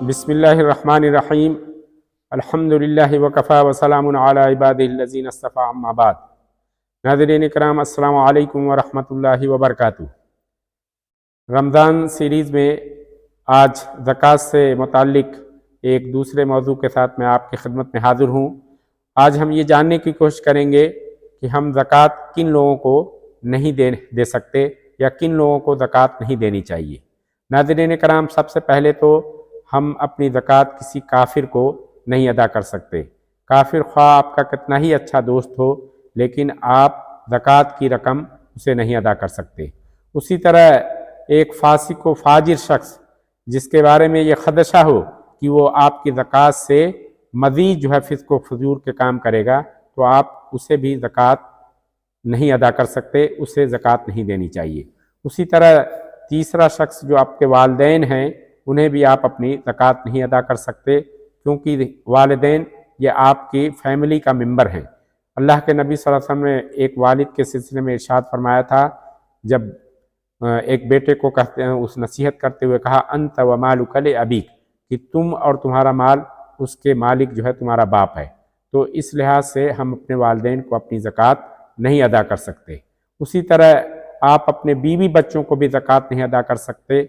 بسم اللہ الرحمن الرحیم الحمدللہ وکفا وسلام علی عبادہ الذین اصطفی اما بعد۔ ناظرین اکرام، السلام علیکم ورحمۃ اللہ وبرکاتہ۔ رمضان سیریز میں آج زکوٰۃ سے متعلق ایک دوسرے موضوع کے ساتھ میں آپ کی خدمت میں حاضر ہوں۔ آج ہم یہ جاننے کی کوشش کریں گے کہ ہم زکوٰۃ کن لوگوں کو نہیں دے سکتے یا کن لوگوں کو زکوٰۃ نہیں دینی چاہیے۔ ناظرین اکرام، سب سے پہلے تو ہم اپنی زکوٰۃ کسی کافر کو نہیں ادا کر سکتے۔ کافر خواہ آپ کا کتنا ہی اچھا دوست ہو، لیکن آپ زکوٰۃ کی رقم اسے نہیں ادا کر سکتے۔ اسی طرح ایک فاسق و فاجر شخص جس کے بارے میں یہ خدشہ ہو کہ وہ آپ کی زکوٰۃ سے مزید فسق و فجور کے کام کرے گا، تو آپ اسے بھی زکوٰۃ نہیں ادا کر سکتے، اسے زکوٰۃ نہیں دینی چاہیے۔ اسی طرح تیسرا شخص جو آپ کے والدین ہیں، انہیں بھی آپ اپنی زکوٰۃ نہیں ادا کر سکتے، کیونکہ والدین یہ آپ کی فیملی کا ممبر ہیں۔ اللہ کے نبی صلی اللہ علیہ وسلم نے ایک والد کے سلسلے میں ارشاد فرمایا تھا، جب ایک بیٹے کو اس نصیحت کرتے ہوئے کہا انت و مالک لابیک، کہ تم اور تمہارا مال اس کے مالک تمہارا باپ ہے۔ تو اس لحاظ سے ہم اپنے والدین کو اپنی زکوٰۃ نہیں ادا کر سکتے۔ اسی طرح آپ اپنے بیوی بچوں کو بھی زکوٰۃ نہیں ادا کر سکتے،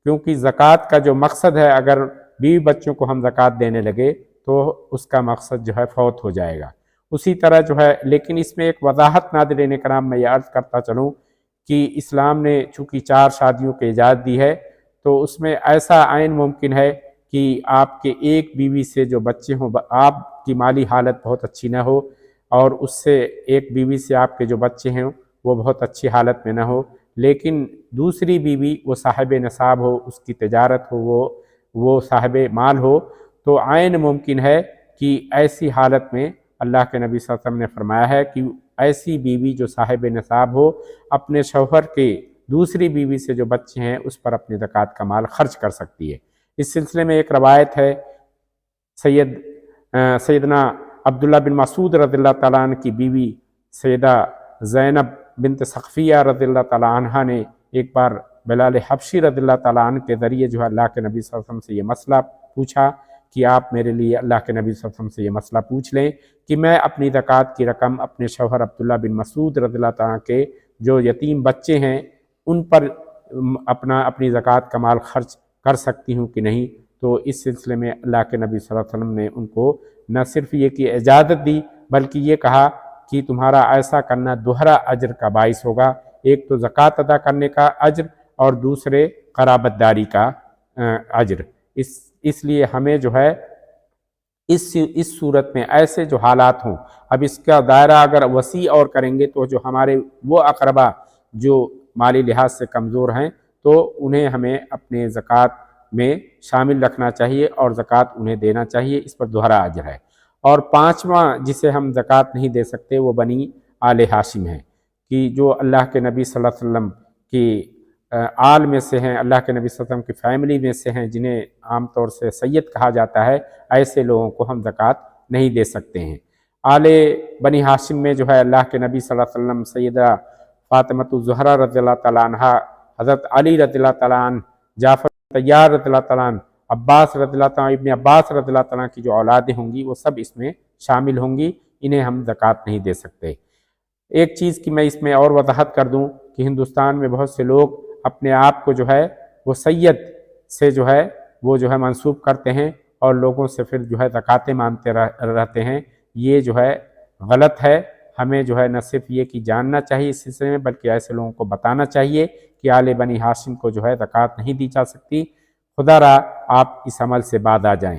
کیونکہ زکوٰۃ کا جو مقصد ہے، اگر بیوی بچوں کو ہم زکوٰۃ دینے لگے تو اس کا مقصد فوت ہو جائے گا۔ اسی طرح لیکن اس میں ایک وضاحت ناظرین کرام میں یہ عرض کرتا چلوں کہ اسلام نے چونکہ 4 شادیوں کی اجازت دی ہے، تو اس میں ایسا عین ممکن ہے کہ آپ کے ایک بیوی سے جو بچے ہوں، آپ کی مالی حالت بہت اچھی نہ ہو، اور اس سے ایک بیوی سے آپ کے جو بچے ہیں وہ بہت اچھی حالت میں نہ ہو، لیکن دوسری بیوی وہ صاحب نصاب ہو، اس کی تجارت ہو، وہ صاحب مال ہو، تو عین ممکن ہے کہ ایسی حالت میں اللہ کے نبی صلی اللہ علیہ وسلم نے فرمایا ہے کہ ایسی بیوی جو صاحب نصاب ہو اپنے شوہر کے دوسری بیوی سے جو بچے ہیں اس پر اپنی زکوٰۃ کا مال خرچ کر سکتی ہے۔ اس سلسلے میں ایک روایت ہے، سیدنا عبداللہ بن مسعود رضی اللہ تعالیٰ عنہ کی بیوی سیدہ زینب بنت سقفیہ رضی اللہ تعالیٰ عنہ نے ایک بار بلال حبشی رضی اللہ تعالیٰ عنہ کے ذریعے اللہ کے نبی صلی اللہ علیہ وسلم سے یہ مسئلہ پوچھا کہ آپ میرے لیے اللہ کے نبی صلی اللہ علیہ وسلم سے یہ مسئلہ پوچھ لیں کہ میں اپنی زکوٰۃ کی رقم اپنے شوہر عبداللہ بن مسعود رضی اللہ تعالیٰ عنہ کے جو یتیم بچے ہیں ان پر اپنی زکوٰۃ کا مال خرچ کر سکتی ہوں کہ نہیں۔ تو اس سلسلے میں اللہ کے نبی صلی اللہ علیہ وسلم نے ان کو نہ صرف یہ کہ اجازت دی، بلکہ یہ کہا کہ تمہارا ایسا کرنا دوہرا اجر کا باعث ہوگا، ایک تو زکوٰۃ ادا کرنے کا اجر اور دوسرے قرابت داری کا اجر۔ اس لیے ہمیں اس صورت میں ایسے جو حالات ہوں، اب اس کا دائرہ اگر وسیع اور کریں گے تو جو ہمارے وہ اقربا جو مالی لحاظ سے کمزور ہیں، تو انہیں ہمیں اپنے زکوٰۃ میں شامل رکھنا چاہیے اور زکوٰۃ انہیں دینا چاہیے، اس پر دوہرا اجر ہے۔ اور 5واں جسے ہم زکوٰۃ نہیں دے سکتے وہ بنی آل ہاشم ہے، کہ جو اللہ کے نبی صلی اللہ علیہ وسلم کی آل میں سے ہیں، اللہ کے نبی صلی اللہ علیہ وسلم کی فیملی میں سے ہیں، جنہیں عام طور سے سید کہا جاتا ہے، ایسے لوگوں کو ہم زکوٰۃ نہیں دے سکتے ہیں۔ آل بنی ہاشم میں اللہ کے نبی صلی اللہ علیہ وسلم، سیدہ فاطمہ الزہرا رضی اللہ تعالیٰ عنہ، حضرت علی رضی اللہ تعالیٰ عنہ، جعفر طیار رضی اللہ تعالیٰ عنہ، عباس رضی اللہ تعالیٰ عنہ، ابن عباس رضی اللہ تعالیٰ عنہ کی جو اولادیں ہوں گی وہ سب اس میں شامل ہوں گی، انہیں ہم زکوٰۃ نہیں دے سکتے۔ ایک چیز کی میں اس میں اور وضاحت کر دوں کہ ہندوستان میں بہت سے لوگ اپنے آپ کو وہ سید سے وہ منسوب کرتے ہیں اور لوگوں سے پھر زکوٰۃیں مانتے رہتے ہیں۔ یہ غلط ہے۔ ہمیں نہ صرف یہ کہ جاننا چاہیے اس سلسلے میں، بلکہ ایسے لوگوں کو بتانا چاہیے کہ آل بنی ہاشم کو زکوٰۃ نہیں دی جا سکتی۔ خدا را آپ اس عمل سے بعد آ جائیں۔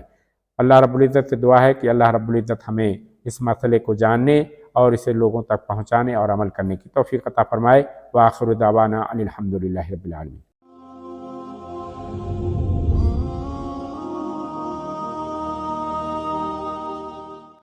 اللہ رب العزت سے دعا ہے کہ اللہ رب العزت ہمیں اس مسئلے کو جاننے اور اسے لوگوں تک پہنچانے اور عمل کرنے کی توفیق عطا فرمائے۔ وآخر دعوانا ان الحمد للہ رب العالمین۔